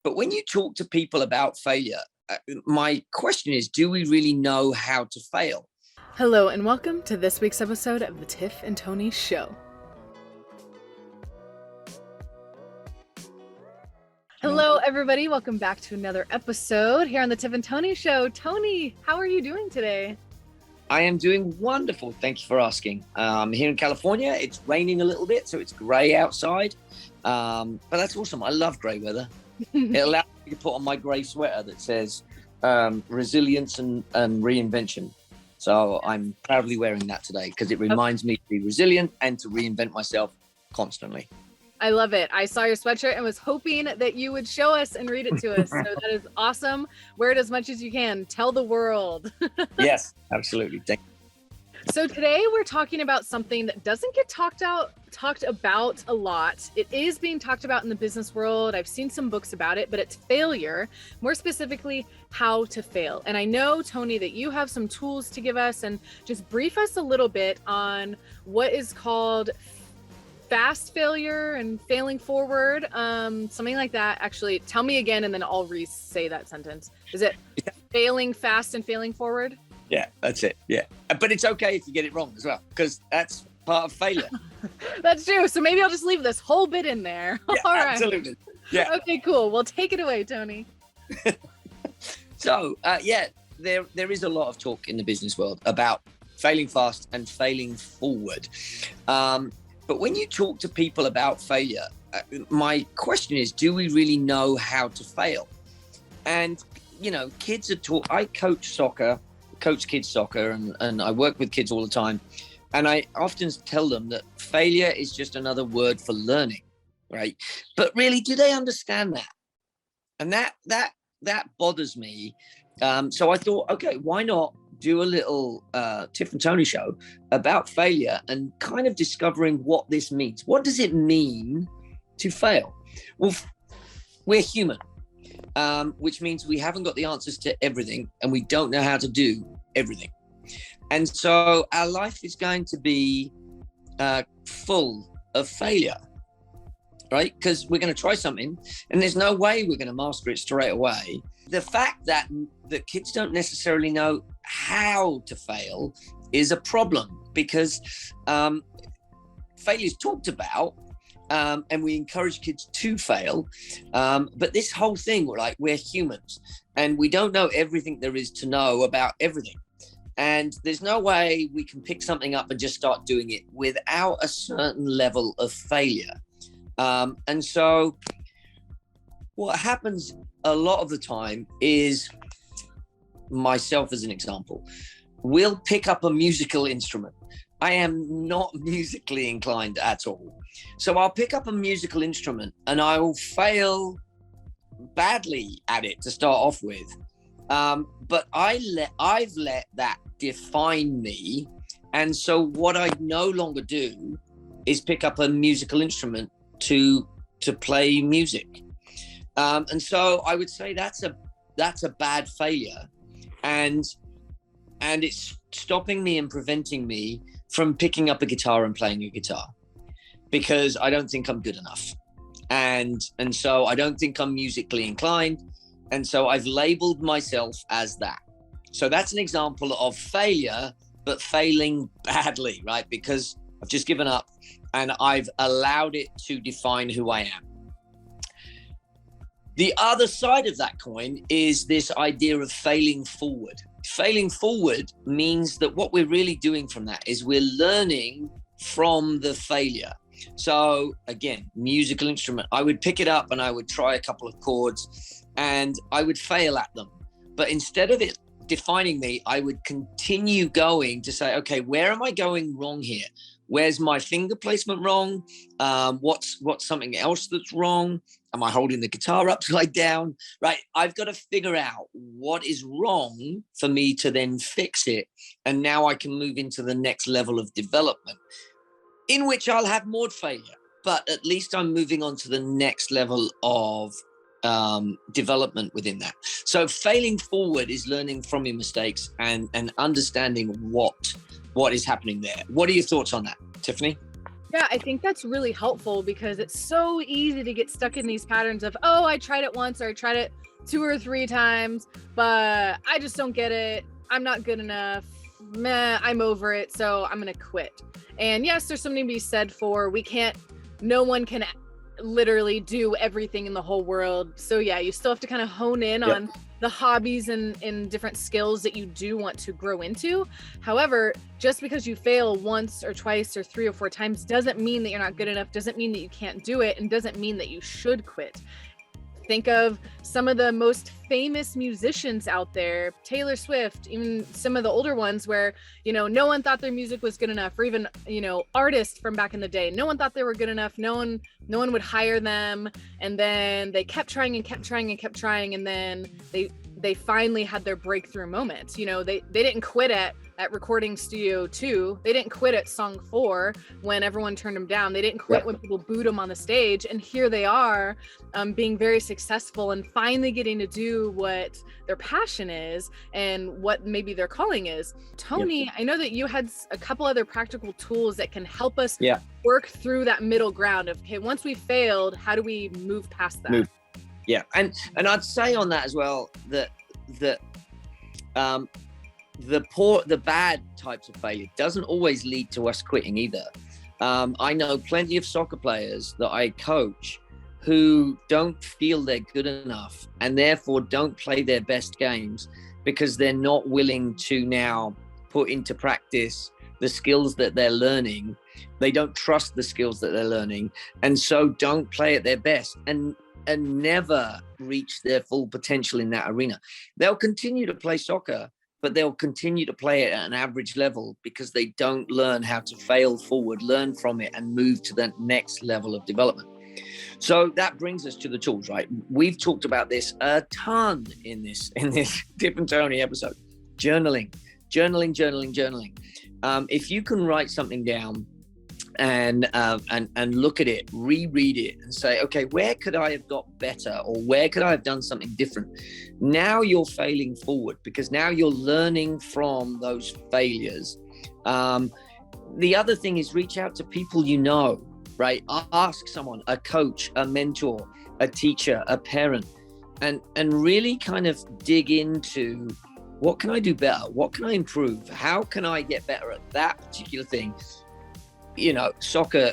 But when you talk to people about failure, my question is, do we really know how to fail? Hello, and welcome to this week's episode of the Tiff and Tony Show. Hello, everybody. Welcome back to another episode here on the Tiff and Tony Show. Tony, how are you doing today? I am doing wonderful. Thank you for asking. Here in California, it's raining a little bit, so it's grey outside. But that's awesome. I love grey weather. It allows me to put on my grey sweater that says resilience and reinvention. So I'm proudly wearing that today because it reminds me to be resilient and to reinvent myself constantly. I love it. I saw your sweatshirt and was hoping that you would show us and read it to us. So that is awesome. Wear it as much as you can. Tell the world. Yes, absolutely. Thank you. So today we're talking about something that doesn't get talked about a lot. It is being talked about in the business world. I've seen some books about it, but it's failure, more specifically, how to fail. And I know, Tony, that you have some tools to give us, and just brief us a little bit on what is called fast failure and failing forward, something like that. Actually, tell me again, and then I'll re-say that sentence. Is it failing fast and failing forward? Yeah, that's it. Yeah. But it's okay if you get it wrong as well, because that's part of failure. That's true. So maybe I'll just leave this whole bit in there. Yeah, all right. Absolutely. Yeah. Okay, cool. Well, take it away, Tony. So, there is a lot of talk in the business world about failing fast and failing forward. But when you talk to people about failure, my question is, do we really know how to fail? And, you know, kids are taught. I coach kids soccer, and I work with kids all the time. And I often tell them that failure is just another word for learning, right? But really, do they understand that? And that bothers me. So I thought, okay, why not do a little Tiff and Tony show about failure and kind of discovering what this means. What does it mean to fail? Well, we're human, which means we haven't got the answers to everything and we don't know how to do everything. And so our life is going to be full of failure, right? Because we're going to try something and there's no way we're going to master it straight away. The fact that kids don't necessarily know how to fail is a problem, because failure is talked about and we encourage kids to fail. But this whole thing, we're humans and we don't know everything there is to know about everything. And there's no way we can pick something up and just start doing it without a certain level of failure. And so what happens a lot of the time is, myself as an example, we'll pick up a musical instrument. I am not musically inclined at all. So I'll pick up a musical instrument and I will fail badly at it to start off with. But I've let that define me. And so what I no longer do is pick up a musical instrument to play music. And so I would say that's a bad failure. And it's stopping me and preventing me from picking up a guitar and playing a guitar, because I don't think I'm good enough. And so I don't think I'm musically inclined. And so I've labeled myself as that. So that's an example of failure, but failing badly, right? Because I've just given up and I've allowed it to define who I am. The other side of that coin is this idea of failing forward. Failing forward means that what we're really doing from that is we're learning from the failure. So again, musical instrument, I would pick it up and I would try a couple of chords and I would fail at them. But instead of it defining me, I would continue going to say, okay, where am I going wrong here? Where's my finger placement wrong? What's something else that's wrong? Am I holding the guitar upside down? Right. I've got to figure out what is wrong for me to then fix it. And now I can move into the next level of development, in which I'll have more failure, but at least I'm moving on to the next level of development within that. So failing forward is learning from your mistakes and understanding what is happening there. What are your thoughts on that, Tiffany? Yeah, I think that's really helpful because it's so easy to get stuck in these patterns of, oh, I tried it once or I tried it 2 or 3 times, but I just don't get it. I'm not good enough. Meh, I'm over it. So I'm going to quit. And yes, there's something to be said for no one can literally do everything in the whole world. So yeah, you still have to kind of hone in Yep. on the hobbies and different skills that you do want to grow into. However, just because you fail once or twice or 3 or 4 times doesn't mean that you're not good enough, doesn't mean that you can't do it, and doesn't mean that you should quit. Think of some of the most famous musicians out there, Taylor Swift, even some of the older ones where, no one thought their music was good enough, or even, artists from back in the day. No one thought they were good enough. No one would hire them. And then they kept trying and kept trying and kept trying. And then they finally had their breakthrough moment. They didn't quit at recording studio 2. They didn't quit at song 4 when everyone turned them down. They didn't quit when people booed them on the stage. And here they are, being very successful and finally getting to do what their passion is and what maybe their calling is. Tony, I know that you had a couple other practical tools that can help us work through that middle ground of, okay, once we failed, how do we move past that? Yeah, and I'd say on that as well that the bad types of failure doesn't always lead to us quitting either. I know plenty of soccer players that I coach who don't feel they're good enough and therefore don't play their best games because they're not willing to now put into practice the skills that they're learning. They don't trust the skills that they're learning, and so don't play at their best and never reach their full potential in that arena. They'll continue to play soccer, but they'll continue to play it at an average level because they don't learn how to fail forward, learn from it, and move to the next level of development. So that brings us to the tools, right? We've talked about this a ton in this Tiff and Tony episode. Journaling. If you can write something down and look at it, reread it, and say, okay, where could I have got better, or where could I have done something different? Now you're failing forward because now you're learning from those failures. The other thing is reach out to people you know, right? Ask someone, a coach, a mentor, a teacher, a parent, and really kind of dig into, what can I do better? What can I improve? How can I get better at that particular thing? Soccer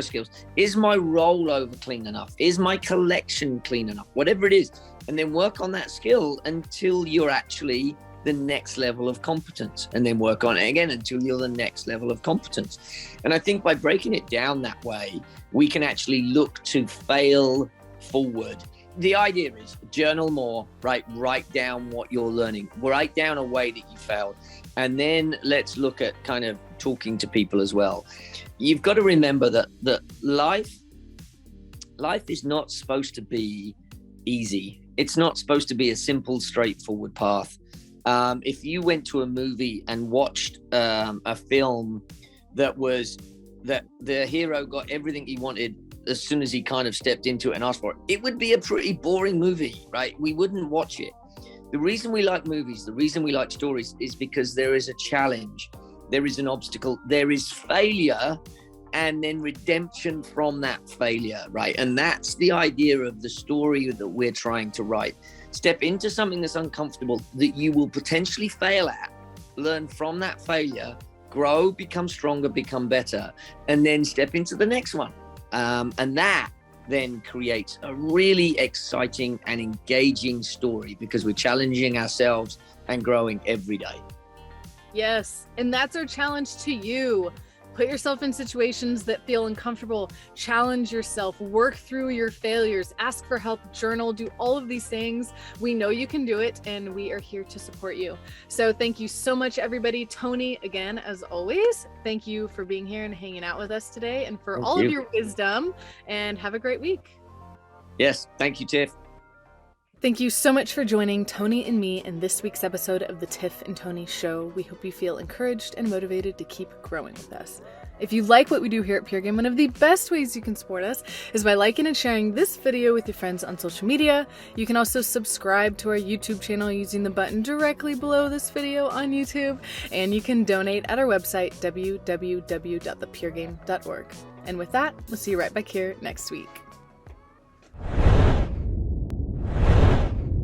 skills. Is my rollover clean enough? Is my collection clean enough? Whatever it is. And then work on that skill until you're actually the next level of competence, and then work on it again until you're the next level of competence. And I think by breaking it down that way, we can actually look to fail forward. The idea is journal more, right? Write down what you're learning, write down a way that you failed. And then let's look at kind of talking to people as well. You've got to remember that life is not supposed to be easy. It's not supposed to be a simple, straightforward path. If you went to a movie and watched a film that the hero got everything he wanted as soon as he kind of stepped into it and asked for it, it would be a pretty boring movie, right? We wouldn't watch it. The reason we like movies, the reason we like stories is because there is a challenge, there is an obstacle, there is failure, and then redemption from that failure, right? And that's the idea of the story that we're trying to write. Step into something that's uncomfortable, that you will potentially fail at, learn from that failure, grow, become stronger, become better, and then step into the next one. And that then creates a really exciting and engaging story because we're challenging ourselves and growing every day. Yes, and that's our challenge to you. Put yourself in situations that feel uncomfortable, challenge yourself, work through your failures, ask for help, journal, do all of these things. We know you can do it, and we are here to support you. So thank you so much, everybody. Tony, again, as always, thank you for being here and hanging out with us today, and for all of your wisdom, and have a great week. Yes, thank you, Tiff. Thank you so much for joining Tony and me in this week's episode of the Tiff and Tony Show. We hope you feel encouraged and motivated to keep growing with us. If you like what we do here at Pure Game, one of the best ways you can support us is by liking and sharing this video with your friends on social media. You can also subscribe to our YouTube channel using the button directly below this video on YouTube, and you can donate at our website, www.thepuregame.org. And with that, we'll see you right back here next week.